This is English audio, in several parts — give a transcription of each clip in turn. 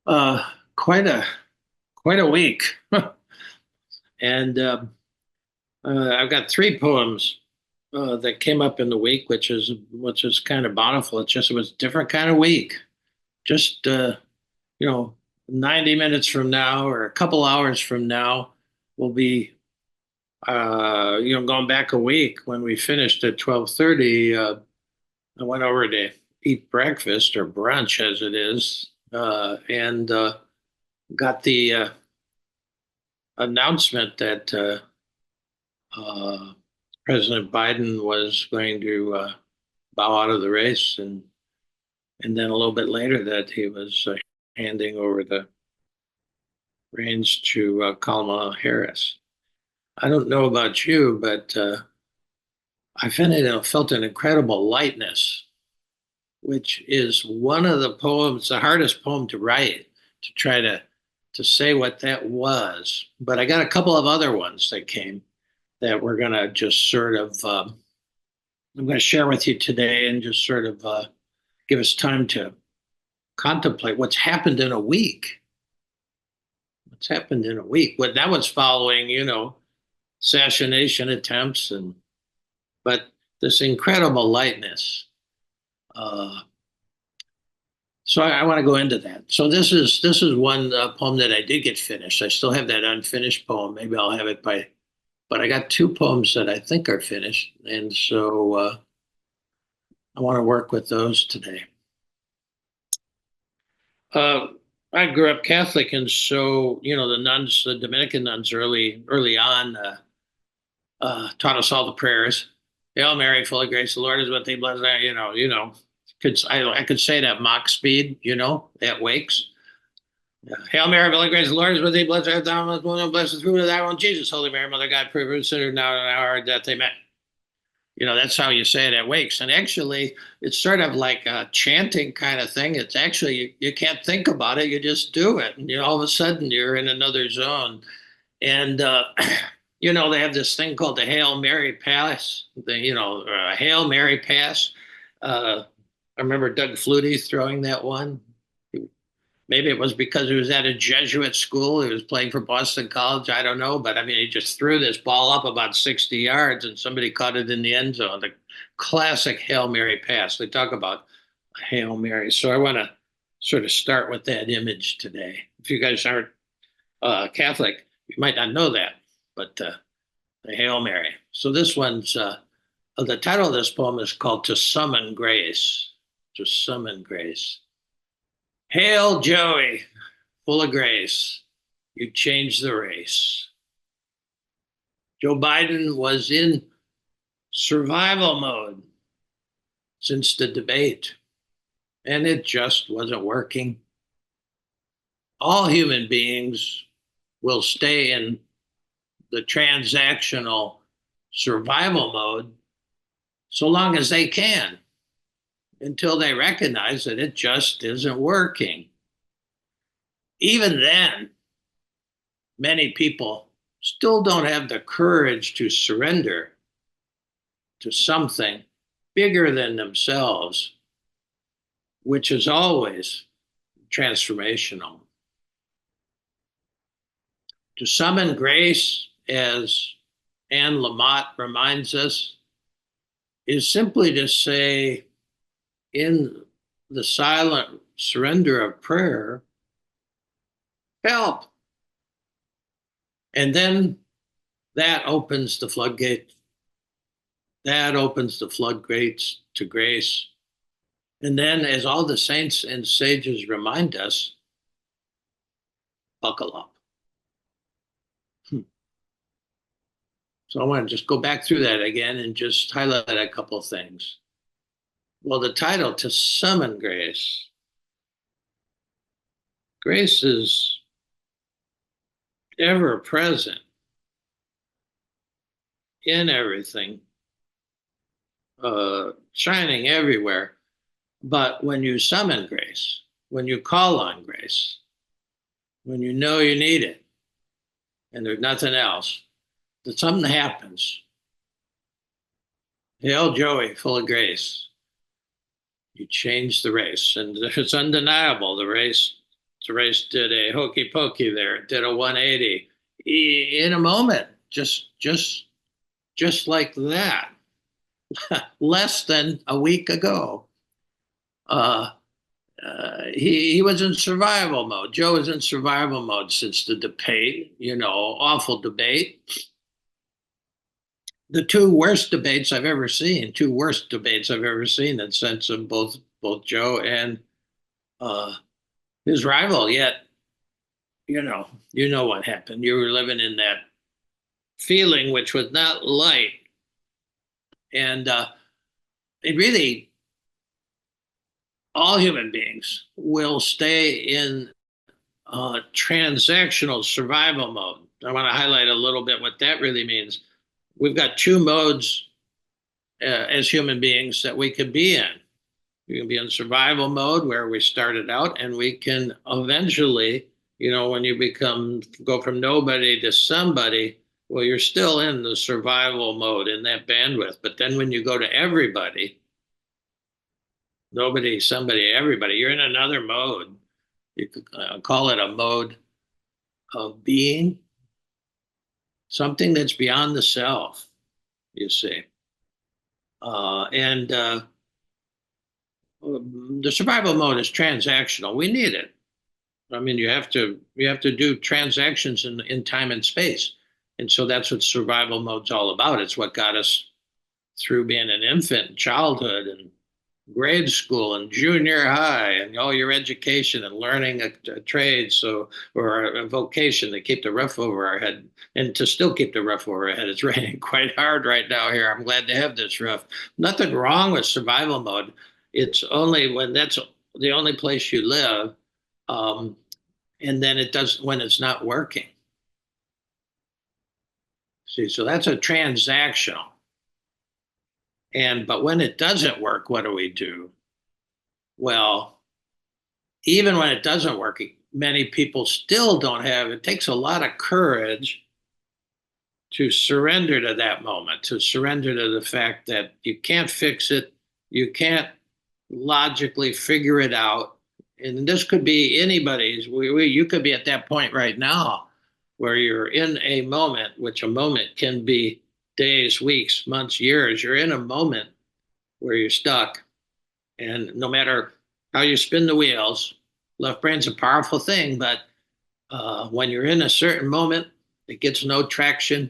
Uh, quite a quite a week, and I've got three poems that came up in the week, which is kind of bountiful. It was a different kind of week. Just you know, 90 minutes from now or a couple hours from now, we'll be going back a week when we finished at 12:30. I went over to eat breakfast or brunch, as it is, and got the announcement that uh, President Biden was going to bow out of the race, and then a little bit later that he was handing over the reins to Kamala Harris. I don't know about you, but I felt an incredible lightness, which is one of the poems, the hardest poem to write, to try to say what that was. But I got a couple of other ones that came that we're going to just sort of I'm going to share with you today and just sort of give us time to contemplate what's happened in a week. What's happened in a week? What that was following, assassination attempts but this incredible lightness. Uh, so I want to go into that. So this is one poem that I did get finished. I still have that unfinished poem. Maybe I'll have it by, but I got two poems that I think are finished, and so I want to work with those today. Uh, I grew up Catholic, and so the nuns, the Dominican nuns, early on, taught us all the prayers. Hail Mary, full of grace, the Lord is with thee. Blessed, I could say it at mock speed, at wakes. Yeah. Hail Mary, full of grace, the Lord is with thee. Blessed art thou amongst women, blessed is the fruit of thy womb, Jesus. Holy Mary, Mother of God, pray for us sinners now and at our hour of death. Amen. That's how you say it at wakes. And actually, it's sort of like a chanting kind of thing. It's actually, you can't think about it, you just do it. And all of a sudden, you're in another zone. And, they have this thing called the Hail Mary Pass, Hail Mary Pass. I remember Doug Flutie throwing that one. Maybe it was because he was at a Jesuit school. He was playing for Boston College. I don't know. But I mean, he just threw this ball up about 60 yards and somebody caught it in the end zone. The classic Hail Mary pass. They talk about Hail Mary. So I want to sort of start with that image today. If you guys aren't Catholic, you might not know that, but the Hail Mary. So this one's, the title of this poem is called To Summon Grace. To Summon Grace. Hail, Joey, full of grace. You changed the race. Joe Biden was in survival mode since the debate, and it just wasn't working. All human beings will stay in the transactional survival mode so long as they can, until they recognize that it just isn't working. Even then, many people still don't have the courage to surrender to something bigger than themselves, which is always transformational. To summon grace, as Anne Lamott reminds us, is simply to say, in the silent surrender of prayer, help. And then that opens the floodgate. That opens the floodgates to grace. And then, as all the saints and sages remind us, buckle up. So I want to just go back through that again and just highlight a couple of things. Well, the title, To Summon Grace. Grace is ever present in everything, shining everywhere. But when you summon grace, when you call on grace, when you know you need it, and there's nothing else, that something happens. Hail, Joey, full of grace. You change the race, and it's undeniable. The race Therese did a hokey pokey there, did a 180 in a moment, just like that, less than a week ago. Uh, he was in survival mode. Joe was in survival mode since the debate, awful debate. The two worst debates I've ever seen, two worst debates I've ever seen in sense of both Joe and uh, his rival. Yet, what happened. You were living in that feeling, which was not light, and it really all human beings will stay in transactional survival mode. I want to highlight a little bit what that really means. We've got two modes as human beings that we could be in. We can be in survival mode where we started out, and we can eventually, when you go from nobody to somebody, well, you're still in the survival mode in that bandwidth. But then when you go to everybody, nobody, somebody, everybody, you're in another mode. You could call it a mode of being, something that's beyond the self, you see. And the survival mode is transactional. We need it. I mean, you have to do transactions in time and space. And so that's what survival mode's all about. It's what got us through being an infant, childhood, and grade school and junior high, and all your education and learning a trade, or a vocation to keep the roof over our head, and to still keep the roof over our head. It's raining quite hard right now here. I'm glad to have this roof. Nothing wrong with survival mode. It's only when that's the only place you live, and then it does when it's not working. See, so that's a transactional. But when it doesn't work, what do we do? Well, even when it doesn't work, many people still don't have, it takes a lot of courage to surrender to that moment, to surrender to the fact that you can't fix it, you can't logically figure it out. And this could be anybody's. You could be at that point right now where you're in a moment, which a moment can be days, weeks, months, years. You're in a moment where you're stuck. And no matter how you spin the wheels, left brain's a powerful thing, but when you're in a certain moment, it gets no traction.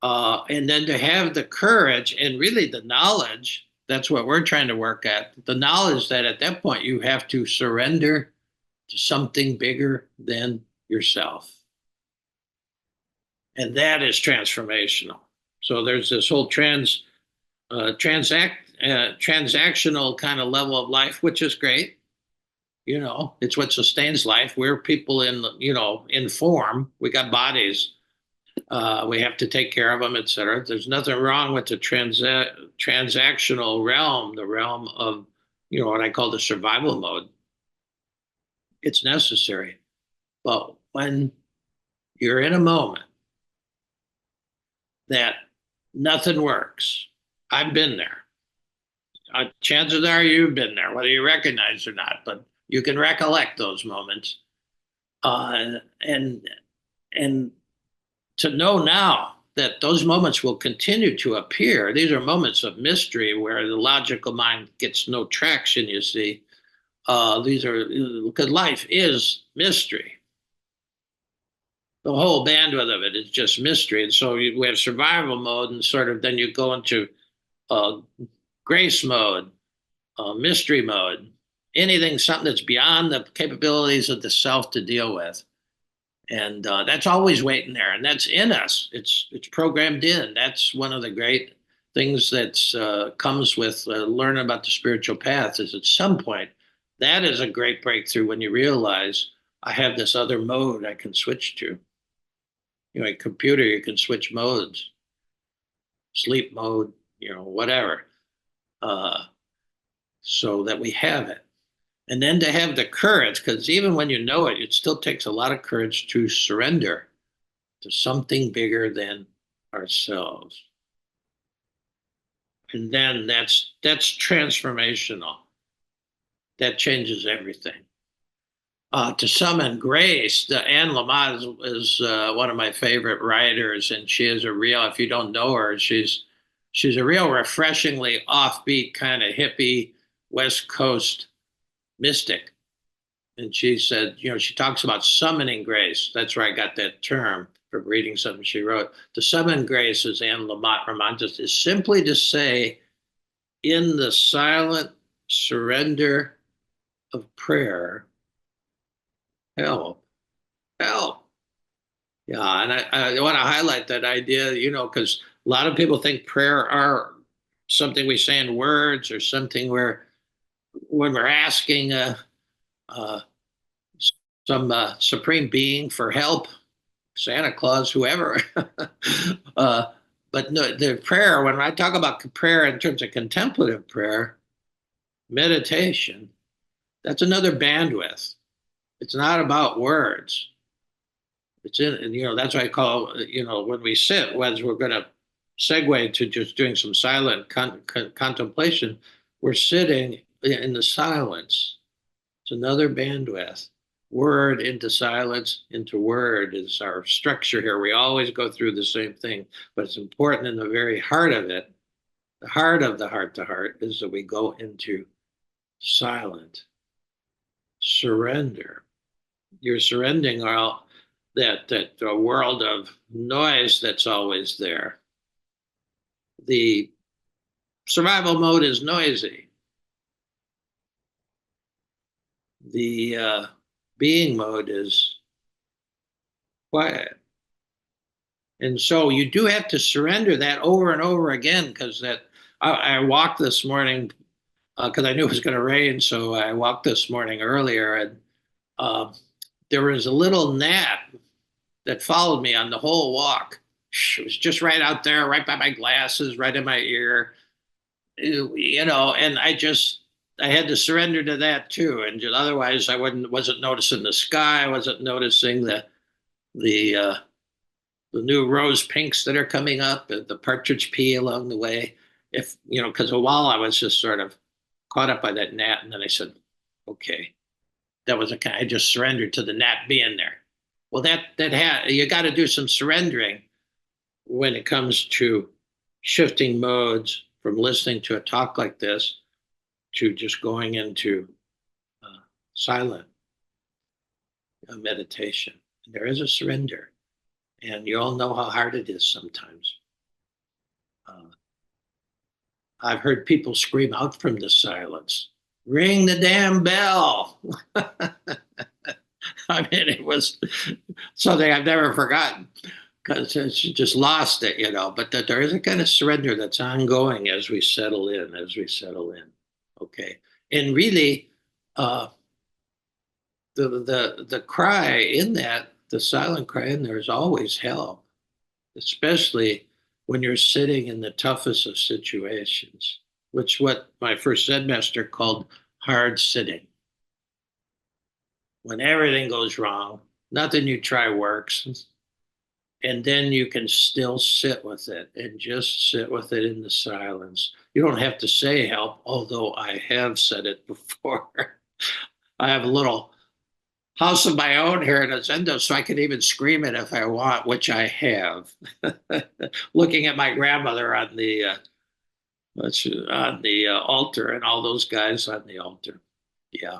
And then to have the courage and really the knowledge, that's what we're trying to work at. The knowledge that at that point you have to surrender to something bigger than yourself. And that is transformational. So there's this whole transactional kind of level of life, which is great. It's what sustains life. We're people in form. We got bodies. We have to take care of them, etc. There's nothing wrong with the transactional realm, the realm of, what I call the survival mode. It's necessary. But when you're in a moment that nothing works, I've been there. Chances are you've been there, whether you recognize or not, but you can recollect those moments. And to know now that those moments will continue to appear. These are moments of mystery where the logical mind gets no traction, you see. These are, because life is mystery. The whole bandwidth of it is just mystery. And so we have survival mode, and sort of then you go into grace mode, mystery mode, something that's beyond the capabilities of the self to deal with. And that's always waiting there, and that's in us. It's programmed in. That's one of the great things that comes with learning about the spiritual path. Is at some point that is a great breakthrough when you realize I have this other mode I can switch to. A computer, you can switch modes, sleep mode, whatever, so that we have it. And then to have the courage, because even when you know it, it still takes a lot of courage to surrender to something bigger than ourselves. And then that's transformational. That changes everything. to summon grace. Anne Lamott is one of my favorite writers, and she is a real. If you don't know her, she's a real refreshingly offbeat kind of hippie West Coast mystic. And she said, she talks about summoning grace. That's where I got that term from reading something she wrote. To summon grace, as Anne Lamott reminds us, is simply to say, in the silent surrender of prayer, help, help. Yeah, and I want to highlight that idea, because a lot of people think prayer are something we say in words or something where when we're asking uh, some supreme being for help, Santa Claus, whoever. uh, but no, the prayer, when I talk about prayer in terms of contemplative prayer, meditation, that's another bandwidth. It's not about words. It's in, and that's why I call, when we sit, as we're going to segue to just doing some silent contemplation, we're sitting in the silence. It's another bandwidth. Word into silence into word is our structure here. We always go through the same thing, but it's important in the very heart of it. The heart of the heart to heart is that we go into silent surrender. You're surrendering all that world of noise that's always there. The survival mode is noisy. The being mode is quiet. And so you do have to surrender that over and over again, because I walked this morning because I knew it was going to rain. So I walked this morning earlier, and there was a little gnat that followed me on the whole walk. It was just right out there, right by my glasses, right in my ear, and I had to surrender to that too. And just, otherwise I wasn't noticing the sky, I wasn't noticing the new rose pinks that are coming up, the partridge pea along the way. Because a while I was just sort of caught up by that gnat, and then I said, okay, that was I just surrendered to the gnat being there. Well, you got to do some surrendering when it comes to shifting modes from listening to a talk like this to just going into silent meditation. There is a surrender, and you all know how hard it is sometimes. I've heard people scream out from the silence, ring the damn bell. I mean, it was something I've never forgotten, because she just lost it, But that there is a kind of surrender that's ongoing as we settle in, Okay. And really, the cry in that, the silent cry in there, is always help, especially when you're sitting in the toughest of situations, which what my first Zen master called hard sitting. When everything goes wrong, nothing you try works. And then you can still sit with it and just sit with it in the silence. You don't have to say help, although I have said it before. I have a little house of my own here in Azendo, so I can even scream it if I want, which I have. Looking at my grandmother on the altar, and all those guys on the altar. Yeah.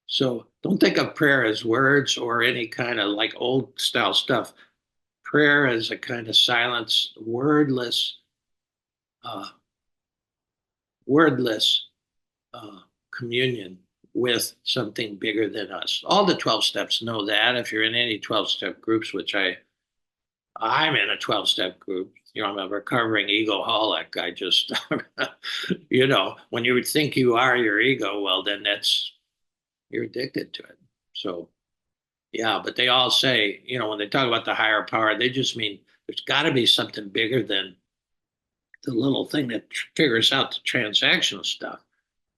So don't think of prayer as words or any kind of like old style stuff. Prayer is a kind of silence, wordless communion with something bigger than us. All the 12 steps know that. If you're in any 12-step groups, which I'm in a 12-step group, I'm a recovering egoholic. I just, when you would think you are your ego, well, then you're addicted to it. So, yeah, but they all say, when they talk about the higher power, they just mean there's got to be something bigger than the little thing that figures out the transactional stuff,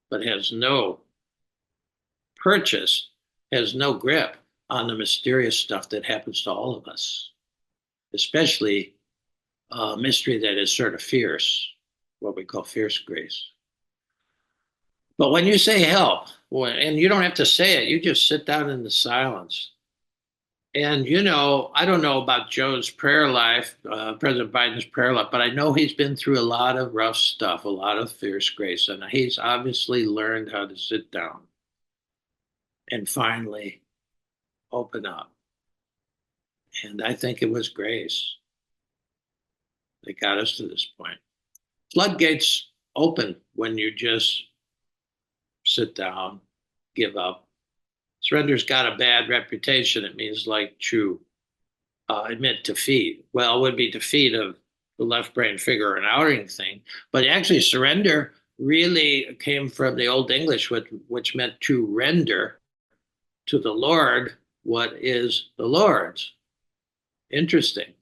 but has no purchase, has no grip on the mysterious stuff that happens to all of us, especially a mystery that is sort of fierce, what we call fierce grace. But when you say help, and you don't have to say it, you just sit down in the silence. And, I don't know about Joe's prayer life, President Biden's prayer life, but I know he's been through a lot of rough stuff, a lot of fierce grace. And he's obviously learned how to sit down and finally open up. And I think it was grace that got us to this point. Floodgates open when you just sit down, give up. Surrender's got a bad reputation. It means like to admit defeat. Well, it would be defeat of the left brain figure and outing thing. But actually, surrender really came from the Old English, which meant to render to the Lord what is the Lord's. Interesting.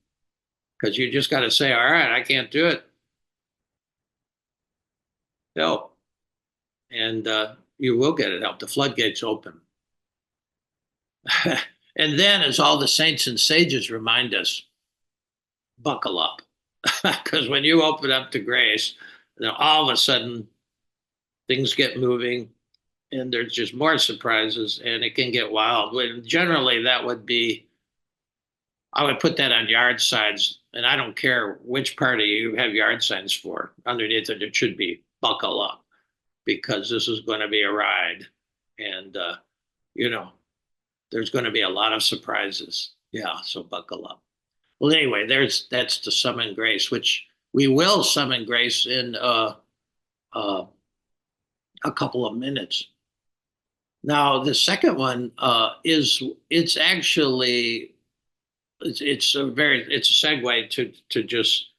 Because you just got to say, all right, I can't do it. Help. And you will get it help. The floodgates open. And then, as all the saints and sages remind us, buckle up. Because when you open up to grace, all of a sudden things get moving and there's just more surprises and it can get wild. When generally that would be, I would put that on yard signs, and I don't care which party you have yard signs for. Underneath it, it should be buckle up, because this is going to be a ride. And, there's going to be a lot of surprises. Yeah, so buckle up. Well, anyway, that's to summon grace, which we will summon grace in a couple of minutes. Now, the second one it's actually it's a segue to just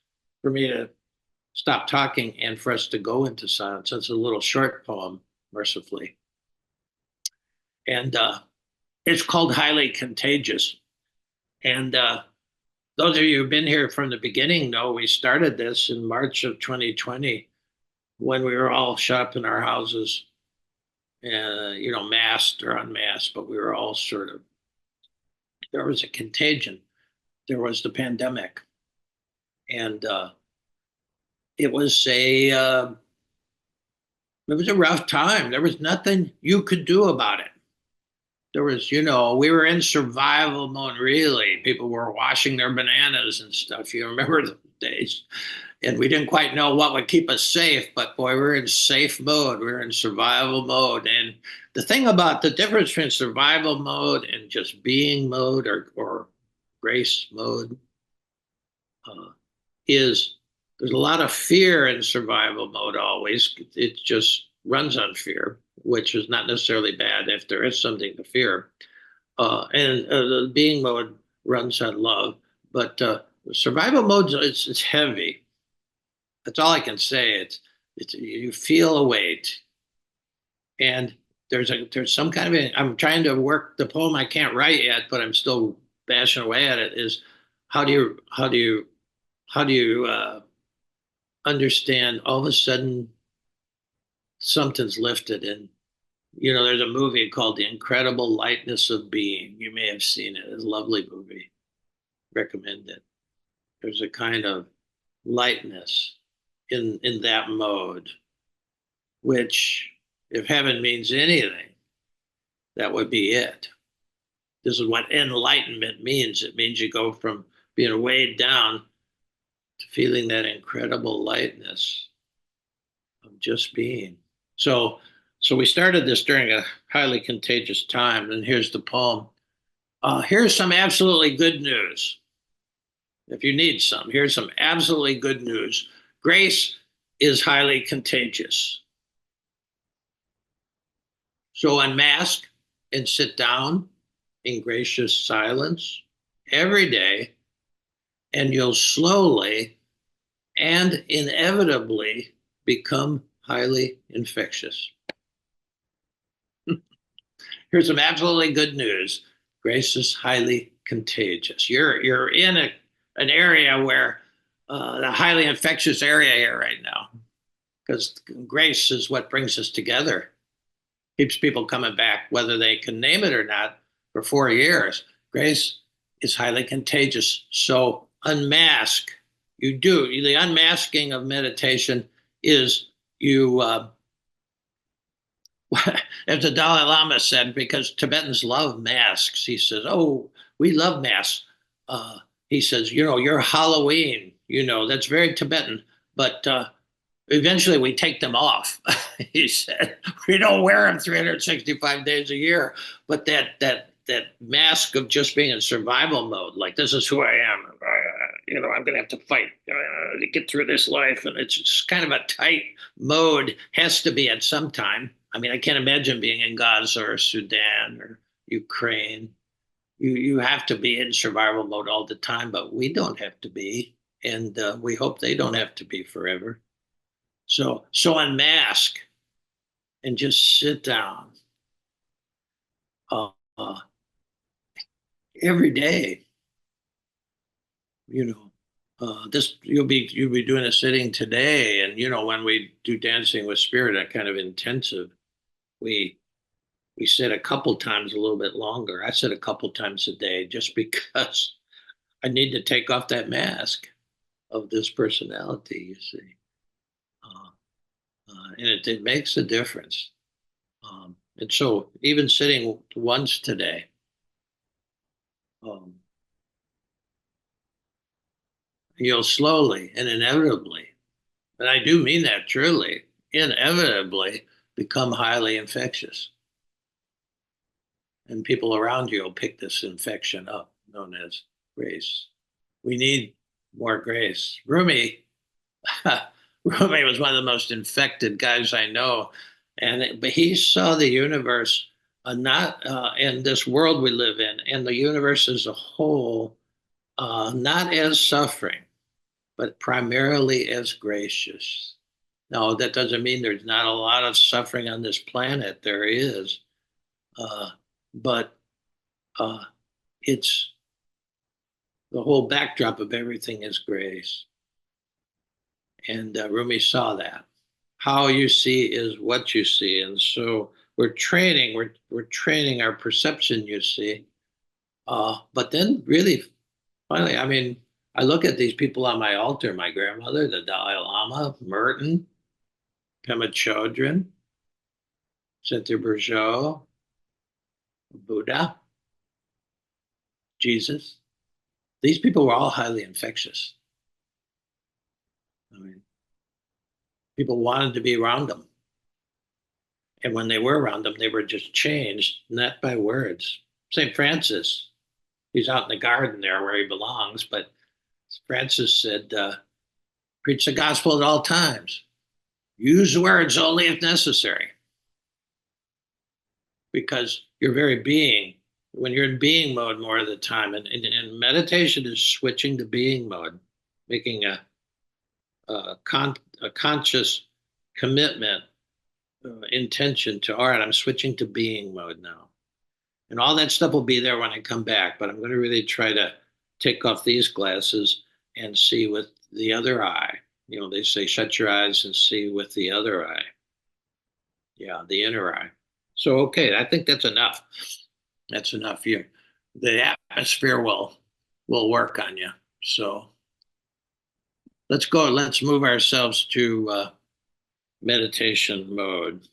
for me to stop talking and for us to go into silence. It's a little short poem, mercifully, and it's called Highly Contagious. And those of you who've been here from the beginning know we started this in March of 2020 when we were all shut up in our houses, masked or unmasked, but we were all there was a contagion. There was the pandemic. And it was a rough time. There was nothing you could do about it. There was, we were in survival mode, really. People were washing their bananas and stuff. You remember the days. And we didn't quite know what would keep us safe, but boy, we were in safe mode. We were in survival mode. And the thing about the difference between survival mode and just being mode or grace mode is there's a lot of fear in survival mode always. It just runs on fear, which is not necessarily bad if there is something to fear. And the being mode runs on love. But survival mode, it's heavy. That's all I can say. It's you feel a weight, and there's some kind of I'm trying to work the poem I can't write yet, but I'm still bashing away at it. Is how do you understand all of a sudden something's lifted, and there's a movie called The Incredible Lightness of Being. You may have seen it. It's a lovely movie. Recommend it. There's a kind of lightness in that mode, which, if heaven means anything, that would be it. This is what enlightenment means. It means you go from being weighed down to feeling that incredible lightness of just being. So we started this during a highly contagious time, and here's the poem. Here's some absolutely good news. If you need some, here's some absolutely good news. Grace is highly contagious. So unmask and sit down in gracious silence every day, and you'll slowly and inevitably become highly infectious. Here's some absolutely good news. Grace is highly contagious. You're in an area where the highly infectious area here right now, because grace is what brings us together, keeps people coming back, whether they can name it or not, for 4 years. Grace is highly contagious. So unmask. The unmasking of meditation is you as the Dalai Lama said, because Tibetans love masks, he says, "Oh, we love masks." He says, "You're Halloween. That's very Tibetan, but eventually we take them off." He said, "We don't wear them 365 days a year, but that mask of just being in survival mode, like this is who I am. I'm going to have to fight to get through this life, and it's just kind of a tight mode. Has to be at some time. I mean, I can't imagine being in Gaza or Sudan or Ukraine. You have to be in survival mode all the time, but we don't have to be, and we hope they don't have to be forever. So unmask and just sit down uh, uh, every day. You know, this you'll be doing a sitting today, and when we do dancing with spirit, that kind of intensive, we we sit a couple times a little bit longer. I sit a couple times a day just because I need to take off that mask of this personality. You see, uh, and it makes a difference. And so even sitting once today, um, you'll slowly and inevitably, and I do mean that truly, inevitably become highly infectious. And people around you will pick this infection up, known as grace. We need more grace. Rumi was one of the most infected guys I know, but he saw the universe not in this world we live in, and the universe as a whole, not as suffering, but primarily as gracious. Now, that doesn't mean there's not a lot of suffering on this planet. There is, uh, but uh, it's the whole backdrop of everything is grace. And Rumi saw that. How you see is what you see, and so we're training our perception. You see, but then really, finally, I mean, I look at these people on my altar: my grandmother, the Dalai Lama, Merton, Pema Chodron, Cynthia Bourgeot, Buddha, Jesus. These people were all highly infectious. I mean, people wanted to be around them. And when they were around them, they were just changed, not by words. St. Francis, he's out in the garden there where he belongs, but Francis said, preach the gospel at all times. Use words only if necessary. Because your very being, when you're in being mode more of the time, and meditation is switching to being mode, making a conscious commitment, intention to, all right, I'm switching to being mode now. And all that stuff will be there when I come back, but I'm going to really try to take off these glasses and see with the other eye. They say shut your eyes and see with the other eye. Yeah, the inner eye. So, okay, I think that's enough. That's enough here. The atmosphere will work on you. So let's go. Let's move ourselves to meditation mode.